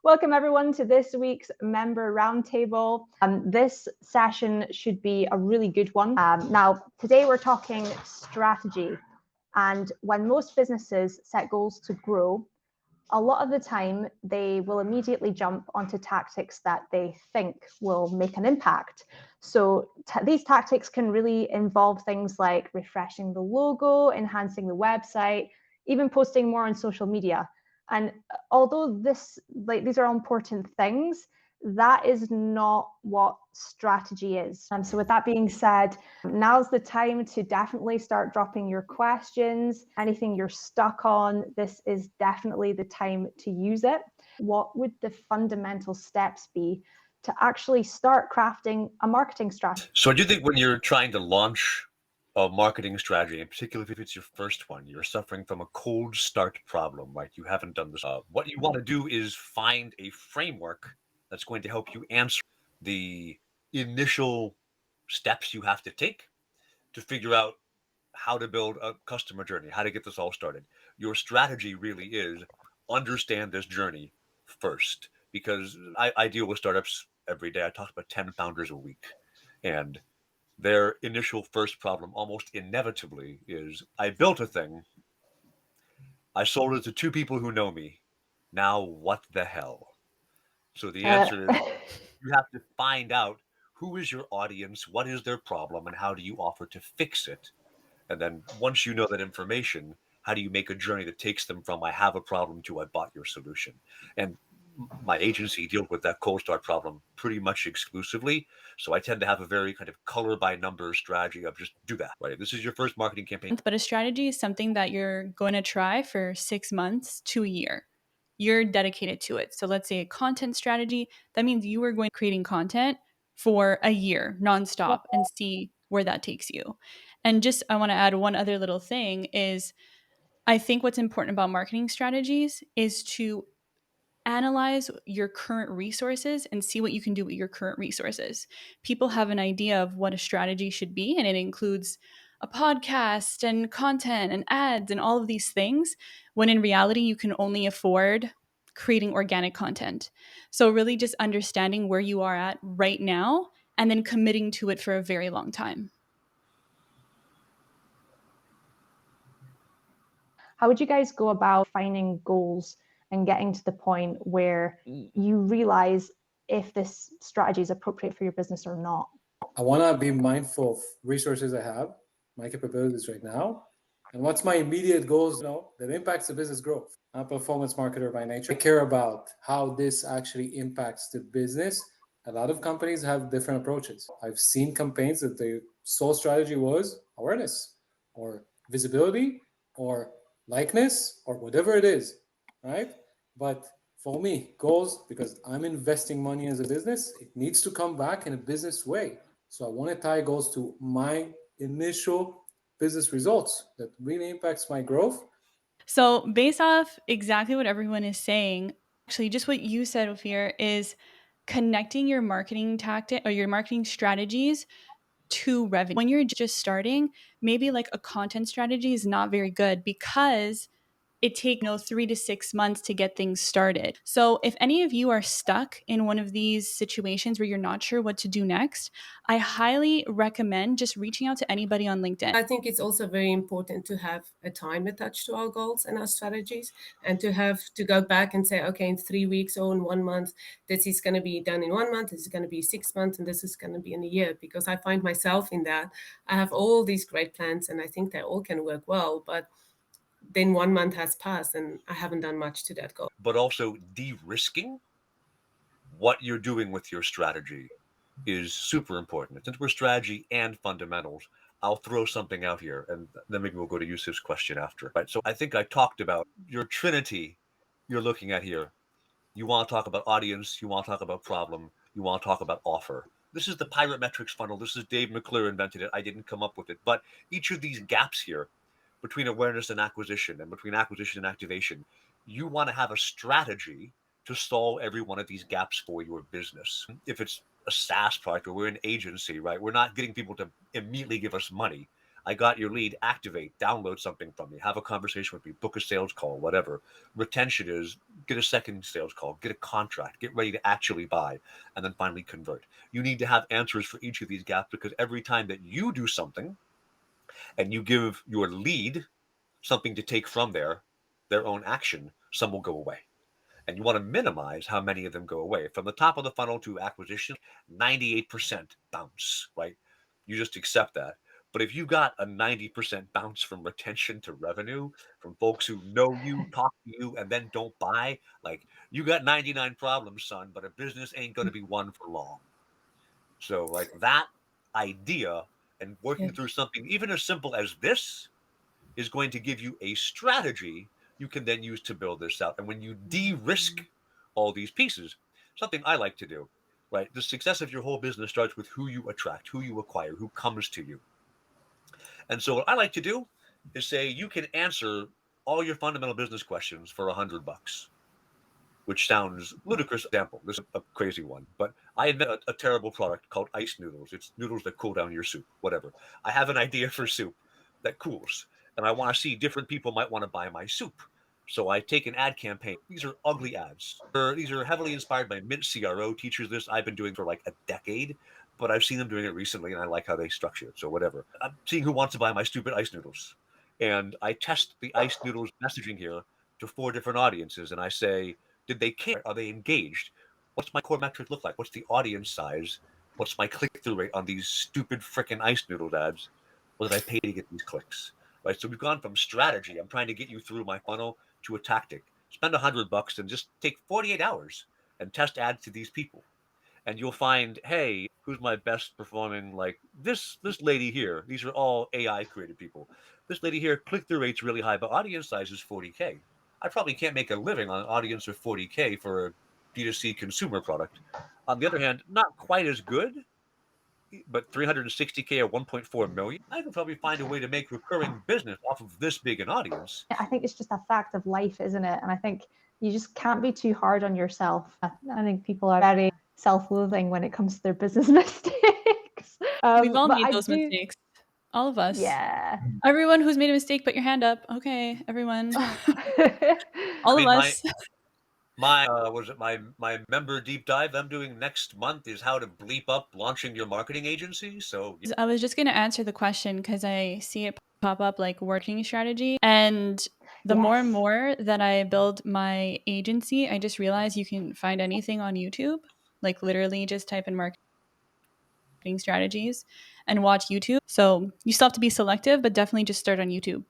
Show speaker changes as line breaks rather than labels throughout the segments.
Welcome everyone to this week's member roundtable. This session should be a really good one. Now, today we're talking strategy. And when most businesses set goals to grow, a lot of the time they will immediately jump onto tactics that they think will make an impact. So these tactics can really involve things like refreshing the logo, enhancing the website, even posting more on social media. And although these are all important things, that is not what strategy is. So with that being said, now's the time to definitely start dropping your questions. Anything you're stuck on, this is definitely the time to use it. What would the fundamental steps be to actually start crafting a marketing strategy?
So I do think when you're trying to launch a marketing strategy, in particular if it's your first one, you're suffering from a cold start problem, right? You haven't done this. What you want to do is find a framework that's going to help you answer the initial steps you have to take to figure out how to build a customer journey, how to get this all started. Your strategy really is understand this journey first, because I deal with startups every day. I talk about 10 founders a week, and their initial first problem almost inevitably is, I built a thing, I sold it to two people who know me. Now what the hell? So the answer is you have to find out who is your audience, what is their problem, and how do you offer to fix it? And then once you know that information, how do you make a journey that takes them from I have a problem to I bought your solution? And my agency deals with that cold start problem pretty much exclusively. So I tend to have a very kind of color by numbers strategy of just do that, right? This is your first marketing campaign.
But a strategy is something that you're going to try for 6 months to a year. You're dedicated to it. So let's say a content strategy, that means you are going to creating content for a year nonstop and see where that takes you. And just I want to add one other little thing is I think what's important about marketing strategies is to analyze your current resources and see what you can do with your current resources. People have an idea of what a strategy should be, and it includes a podcast and content and ads and all of these things, when in reality, you can only afford creating organic content. So, really, just understanding where you are at right now and then committing to it for a very long time.
How would you guys go about finding goals and getting to the point where you realize if this strategy is appropriate for your business or not?
I want to be mindful of resources I have, my capabilities right now, and what's my immediate goals, that impacts the business growth. I'm a performance marketer by nature. I care about how this actually impacts the business. A lot of companies have different approaches. I've seen campaigns that their sole strategy was awareness or visibility or likeness or whatever it is, right? But for me, goals, because I'm investing money as a business, it needs to come back in a business way. So I want to tie goals to my initial business results that really impacts my growth.
So, based off exactly what everyone is saying, actually, just what you said, Ophir, is connecting your marketing tactic or your marketing strategies to revenue. When you're just starting, maybe like a content strategy is not very good because it takes 3 to 6 months to get things started. So if any of you are stuck in one of these situations where you're not sure what to do next, I highly recommend just reaching out to anybody on LinkedIn.
I think it's also very important to have a time attached to our goals and our strategies, and to have to go back and say, okay, in 3 weeks or in 1 month, this is going to be done in 1 month, this is going to be 6 months, and this is going to be in a year. Because I find myself in that. I have all these great plans and I think they all can work well, but then 1 month has passed and I haven't done much to that goal.
But also de-risking what you're doing with your strategy is super important. Since we're strategy and fundamentals, I'll throw something out here, and then maybe we'll go to Yusuf's question after. Right. So I think I talked about your trinity you're looking at here. You want to talk about audience, you want to talk about problem, you want to talk about offer. This is the Pirate Metrics funnel. This is Dave McClure invented it. I didn't come up with it. But each of these gaps here between awareness and acquisition and between acquisition and activation, you want to have a strategy to solve every one of these gaps for your business. If it's a SaaS product or we're an agency, right? We're not getting people to immediately give us money. I got your lead, activate, download something from me, have a conversation with me, book a sales call, whatever. Retention is get a second sales call, get a contract, get ready to actually buy, and then finally convert. You need to have answers for each of these gaps, because every time that you do something and you give your lead something to take from their own action, some will go away. And you want to minimize how many of them go away. From the top of the funnel to acquisition, 98% bounce, right? You just accept that. But if you got a 90% bounce from retention to revenue, from folks who know you, talk to you, and then don't buy, like, you got 99 problems, son, but a business ain't going to be one for long. So, like, that idea and working
Yeah.
through something even as simple as this is going to give you a strategy you can then use to build this out. And when you de-risk all these pieces, something I like to do, right? The success of your whole business starts with who you attract, who you acquire, who comes to you. And so what I like to do is say you can answer all your fundamental business questions for $100, which sounds ludicrous. Example, this is a crazy one, but I invent a terrible product called ice noodles. It's noodles that cool down your soup, whatever. I have an idea for soup that cools, and I want to see different people might want to buy my soup. So I take an ad campaign. These are ugly ads. These are heavily inspired by Mint CRO teaches this. I've been doing for like a decade, but I've seen them doing it recently, and I like how they structure it. So whatever. I'm seeing who wants to buy my stupid ice noodles, and I test the ice noodles messaging here to 4 different audiences, and I say, did they care? Are they engaged? What's my core metric look like? What's the audience size? What's my click-through rate on these stupid freaking ice noodle ads? What did I pay to get these clicks? Right. So we've gone from strategy. I'm trying to get you through my funnel to a tactic. Spend $100 and just take 48 hours and test ads to these people. And you'll find, hey, who's my best performing? Like this lady here. These are all AI created people. This lady here, click-through rate's really high, but audience size is 40K. I probably can't make a living on an audience of 40K for a D2C consumer product. On the other hand, not quite as good, but 360K or 1.4 million, I can probably find a way to make recurring business off of this big an audience.
I think it's just a fact of life, isn't it? And I think you just can't be too hard on yourself. I think people are very self-loathing when it comes to their business mistakes.
We've all
but
made
I
those
do,
mistakes. All of us.
yeah.
Everyone who's made a mistake, put your hand up. Okay, everyone. All
I
of
mean,
us.
my member deep dive I'm doing next month is how to bleep up launching your marketing agency. So
I was just going to answer the question because I see it pop up like working strategy. And the more and
Yes.
more that I build my agency, I just realize you can find anything on YouTube. Like literally just type in marketing strategies and watch YouTube. So you still have to be selective, but definitely just start on YouTube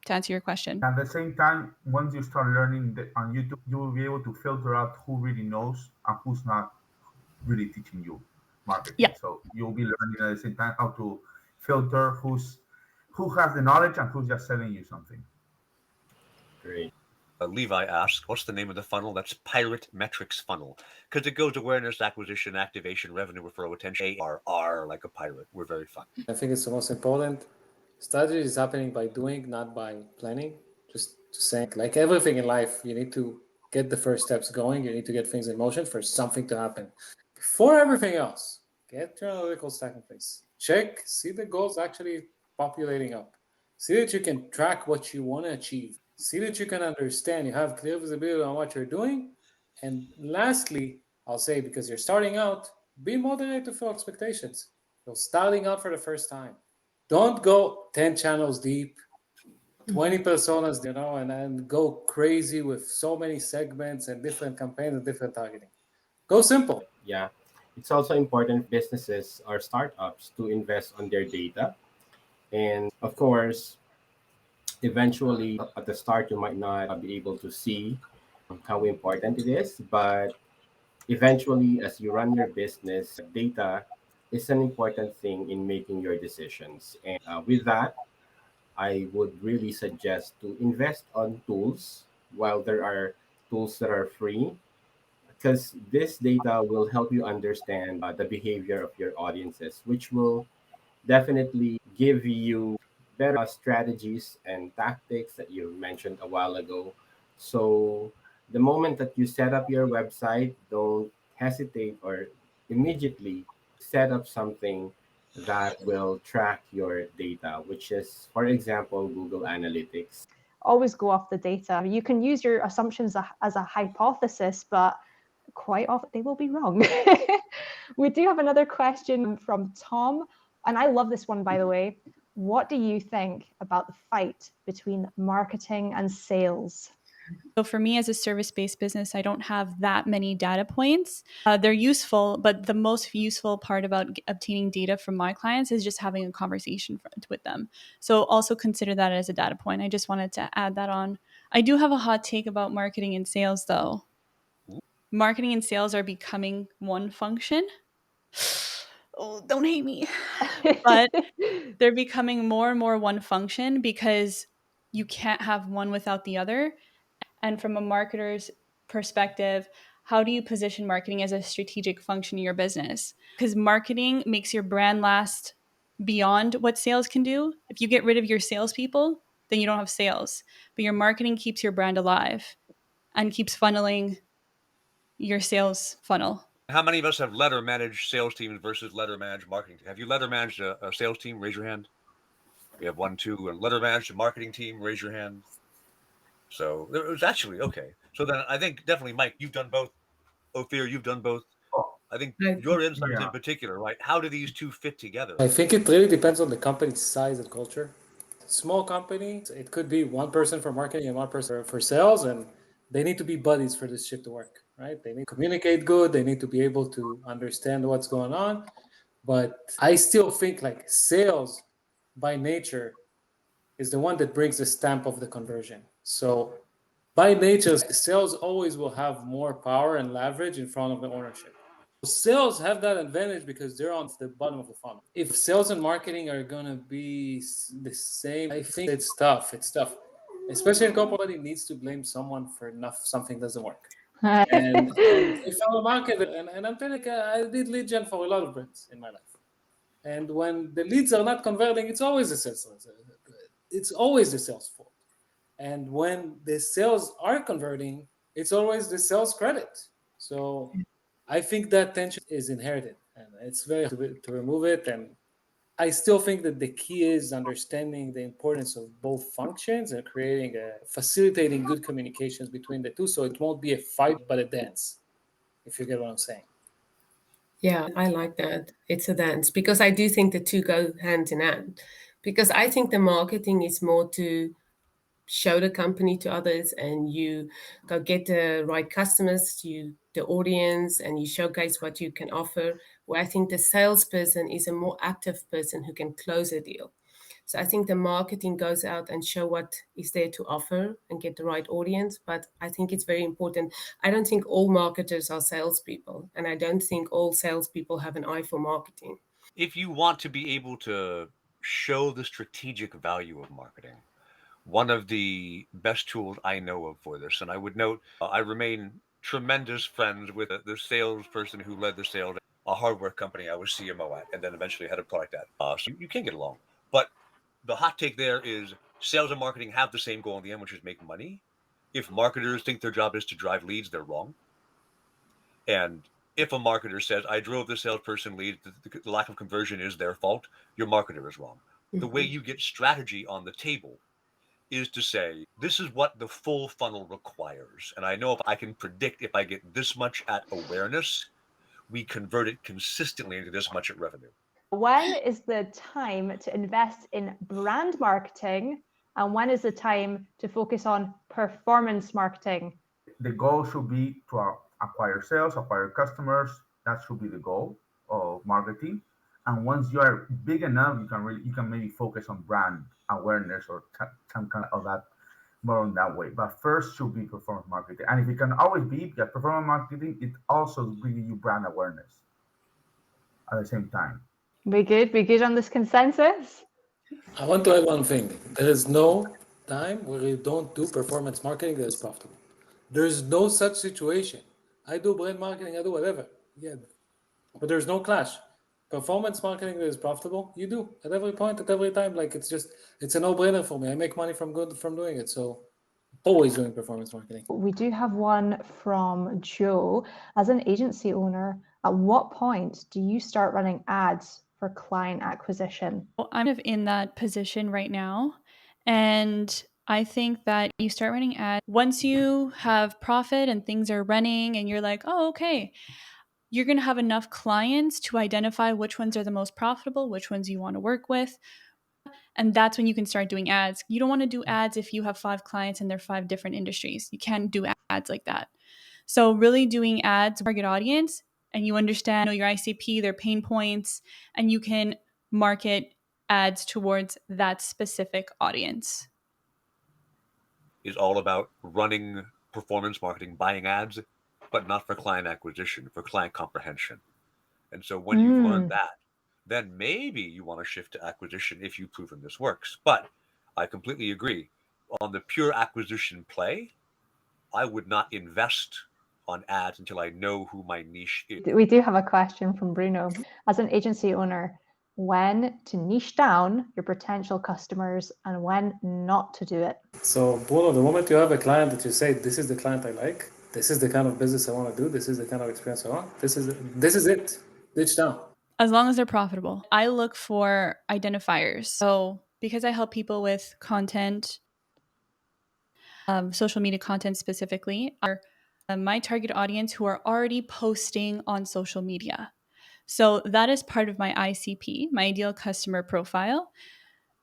to answer your question.
At the same time, once you start learning on YouTube, you will be able to filter out who really knows and who's not really teaching you marketing.
Yeah.
So you'll be learning at the same time how to filter who has the knowledge and who's just selling you something.
Great.
Levi asks, what's the name of the funnel? That's Pirate Metrics Funnel, because it goes awareness, acquisition, activation, revenue, referral, retention, ARR, like a pirate. We're very fun.
I think it's the most important. Strategy is happening by doing, not by planning. Just to say, like everything in life, you need to get the first steps going. You need to get things in motion for something to happen. Before everything else, get your analytical stack in place. Check, see the goals actually populating up. See that you can track what you want to achieve. See that you can understand, you have clear visibility on what you're doing. And lastly, I'll say, because you're starting out, be moderate to full expectations. You're starting out for the first time. Don't go 10 channels deep, 20 personas, and then go crazy with so many segments and different campaigns and different targeting. Go simple.
Yeah. It's also important businesses or startups to invest on their data. And of course, eventually at the start, you might not be able to see how important it is, but eventually, as you run your business, data is an important thing in making your decisions. And with that, I would really suggest to invest on tools while there are tools that are free, because this data will help you understand the behavior of your audiences, which will definitely give you better strategies and tactics that you mentioned a while ago. So, the moment that you set up your website, don't hesitate or immediately set up something that will track your data, which is, for example, Google Analytics.
Always go off the data. You can use your assumptions as a hypothesis, but quite often they will be wrong. We do have another question from Tom, and I love this one, by the way. What do you think about the fight between marketing and sales?
So for me as a service-based business, I don't have that many data points. They're useful, but the most useful part about obtaining data from my clients is just having a conversation with them. So also consider that as a data point. I just wanted to add that on. I do have a hot take about marketing and sales, though. Marketing and sales are becoming one function. Oh, don't hate me. But they're becoming more and more one function because you can't have one without the other. And from a marketer's perspective, how do you position marketing as a strategic function in your business? Because marketing makes your brand last beyond what sales can do. If you get rid of your salespeople, then you don't have sales. But your marketing keeps your brand alive and keeps funneling your sales funnel.
How many of us have led or managed sales teams versus led or managed marketing? Have you led or managed a sales team? Raise your hand. We have 1, 2. And led or managed a marketing team? Raise your hand. So it was actually okay. So then I think definitely, Mike, you've done both. Ophir, you've done both. I think your insights in particular, right? How do these two fit together?
I think it really depends on the company's size and culture. Small company, it could be one person for marketing and one person for sales, and they need to be buddies for this shit to work, right? They need to communicate good. They need to be able to understand what's going on. But I still think like sales by nature is the one that brings the stamp of the conversion. So by nature, sales always will have more power and leverage in front of the ownership. Sales have that advantage because they're on the bottom of the funnel. If sales and marketing are gonna be the same, I think it's tough. It's tough, especially in company needs to blame someone for something doesn't work. And if I'm a marketer, and I'm telling you, I did lead gen for a lot of brands in my life. And when the leads are not converting, it's always the sales. It's always the sales fault. And when the sales are converting, it's always the sales credit. So I think that tension is inherited, and it's very hard to remove it. And I still think that the key is understanding the importance of both functions and facilitating good communications between the two, so it won't be a fight but a dance, if you get what I'm saying.
Yeah, I like that. It's a dance because I do think the two go hand in hand. Because I think the marketing is more to show the company to others, and you go get the right customers to the audience, and you showcase what you can offer. Where I think the salesperson is a more active person who can close a deal. So I think the marketing goes out and show what is there to offer and get the right audience. But I think it's very important. I don't think all marketers are salespeople, and I don't think all salespeople have an eye for marketing.
If you want to be able to show the strategic value of marketing, one of the best tools I know of for this, and I would note, I remain tremendous friends with the salesperson who led the sales, a hardware company I was CMO at, and then eventually head of product at. So you can get along. But the hot take there is sales and marketing have the same goal in the end, which is make money. If marketers think their job is to drive leads, they're wrong. And if a marketer says, I drove the salesperson lead, the lack of conversion is their fault, your marketer is wrong. The way you get strategy on the table is to say, this is what the full funnel requires. And I know if I can predict if I get this much at awareness, we convert it consistently into this much at revenue.
When is the time to invest in brand marketing, and when is the time to focus on performance marketing?
The goal should be to acquire sales, acquire customers. That should be the goal of marketing. And once you are big enough, you can maybe focus on brand awareness or some kind of that, more in that way. But first should be performance marketing. And if it can always be, because performance marketing, it also bringing you brand awareness at the same time.
We good on this consensus?
I want to add one thing. There is no time where you don't do performance marketing that is profitable. There's no such situation. I do brand marketing, I do whatever. Yeah, but there's no clash. Performance marketing that is profitable, you do at every point, at every time. Like it's a no-brainer for me. I make money from doing it. So always doing performance marketing.
We do have one from Joe. As an agency owner, at what point do you start running ads for client acquisition?
Well, I'm kind of in that position right now. And I think that you start running ads once you have profit and things are running and you're like, oh, okay, you're going to have enough clients to identify which ones are the most profitable, which ones you want to work with. And that's when you can start doing ads. You don't want to do ads if you have 5 clients and they're 5 different industries. You can't do ads like that. So really doing ads, target audience, and you understand your ICP, their pain points, and you can market ads towards that specific audience.
Is all about running performance marketing, buying ads, but not for client acquisition, for client comprehension. And so when you've learned that, then maybe you want to shift to acquisition if you've proven this works. But I completely agree. On the pure acquisition play, I would not invest on ads until I know who my niche is.
We do have a question from Bruno. As an agency owner, when to niche down your potential customers and when not to do it?
So, Bruno, the moment you have a client that you say, this is the client I like, this is the kind of business I want to do, this is the kind of experience I want, this is it. Niche down.
As long as they're profitable. I look for identifiers. So because I help people with content, social media content specifically, are my target audience who are already posting on social media. So that is part of my ICP, my ideal customer profile,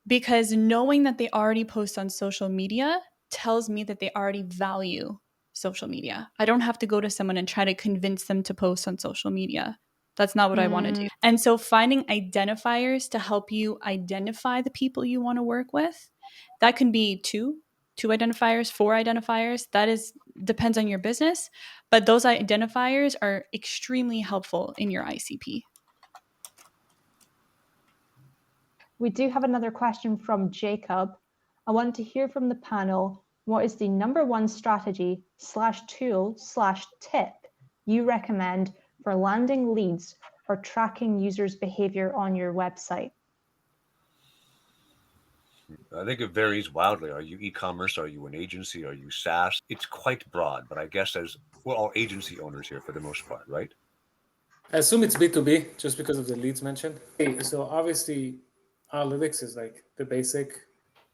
because knowing that they already post on social media tells me that they already value social media. I don't have to go to someone and try to convince them to post on social media. That's not what I want to do. And so finding identifiers to help you identify the people you want to work with, that can be two identifiers, 4 identifiers. That is depends on your business, but those identifiers are extremely helpful in your ICP.
We do have another question from Jacob. I want to hear from the panel, what is the #1 strategy /tool/tip you recommend for landing leads or tracking users' behavior on your website?
I think it varies wildly. Are you e-commerce? Are you an agency? Are you SaaS? It's quite broad, but I guess as we're all agency owners here for the most part, right?
I assume it's B2B just because of the leads mentioned. So obviously, analytics is like the basic.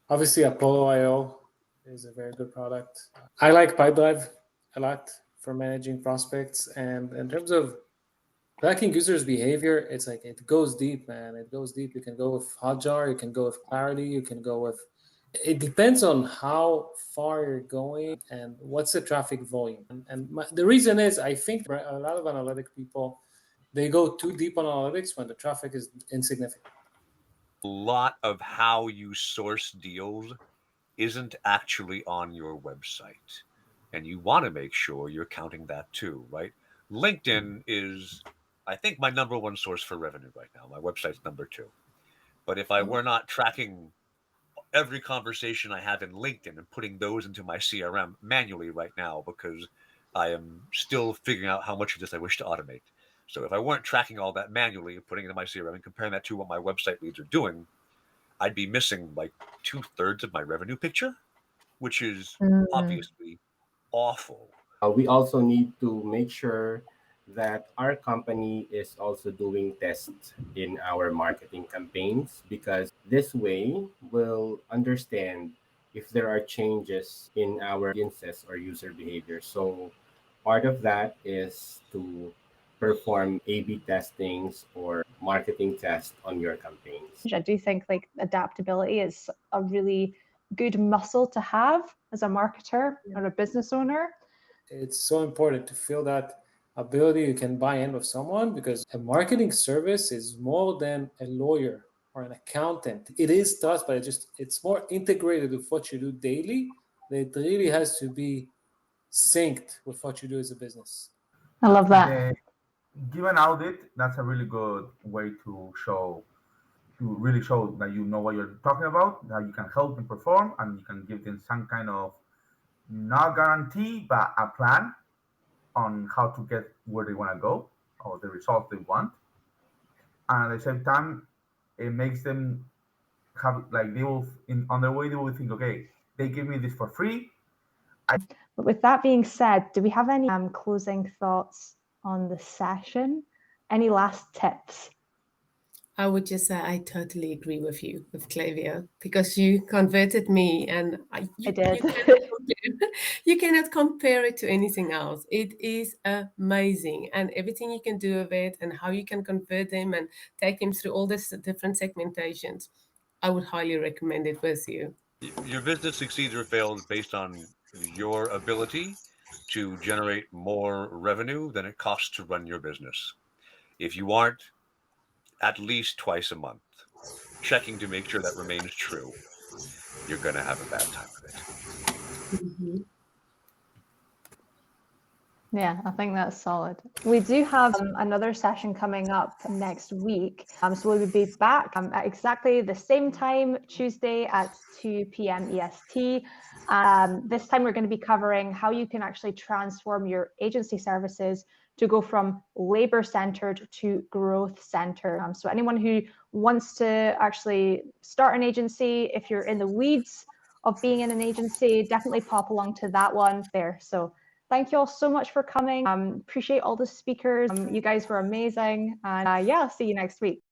Obviously, Apollo.io is a very good product. I like Pipedrive a lot for managing prospects. And in terms of tracking users' behavior, it's like it goes deep, man. It goes deep. You can go with Hotjar, you can go with Clarity, you can go with. It depends on how far you're going and what's the traffic volume. The reason is, I think a lot of analytic people, they go too deep on analytics when the traffic is insignificant.
A lot of how you source deals isn't actually on your website. And you want to make sure you're counting that too, right? LinkedIn is, I think, my #1 source for revenue right now. My website's #2. But if I were not tracking every conversation I have in LinkedIn and putting those into my CRM manually right now, because I am still figuring out how much of this I wish to automate. So if I weren't tracking all that manually and putting it in my CRM and comparing that to what my website leads are doing, I'd be missing like 2/3 of my revenue picture, which is obviously awful.
We also need to make sure that our company is also doing tests in our marketing campaigns, because this way we'll understand if there are changes in our audiences or user behavior. So part of that is to perform A/B testings or marketing tests on your campaigns.
I do think like adaptability is a really good muscle to have as a marketer or a business owner.
It's so important to feel that ability you can buy in with someone, because a marketing service is more than a lawyer or an accountant. It is tough, but it's more integrated with what you do daily. It really has to be synced with what you do as a business.
I love that.
Give an audit. That's a really good way to really show that you know what you're talking about, that you can help them perform, and you can give them some kind of, not guarantee, but a plan on how to get where they want to go or the results they want. And at the same time, it makes them have, like, they will, on their way, they will think, okay, they give me this for free.
But with that being said, do we have any closing thoughts on the session? Any last tips?
I would just say I totally agree with you, with Clavia, because you converted me, and
I did.
you cannot compare it to anything else. It is amazing, and everything you can do with it, and how you can convert them and take them through all this different segmentations. I would highly recommend it with you.
Your business succeeds or fails based on your ability to generate more revenue than it costs to run your business. If you aren't at least twice a month checking to make sure that remains true, you're going to have a bad time with it.
Mhm.
Yeah, I think that's solid. We do have another session coming up next week. So we'll be back at exactly the same time, Tuesday at 2 p.m. EST. This time we're going to be covering how you can actually transform your agency services to go from labor-centered to growth-centered. So anyone who wants to actually start an agency, if you're in the weeds of being in an agency, definitely pop along to that one there. So thank you all so much for coming. Appreciate all the speakers. You guys were amazing. And yeah, I'll see you next week.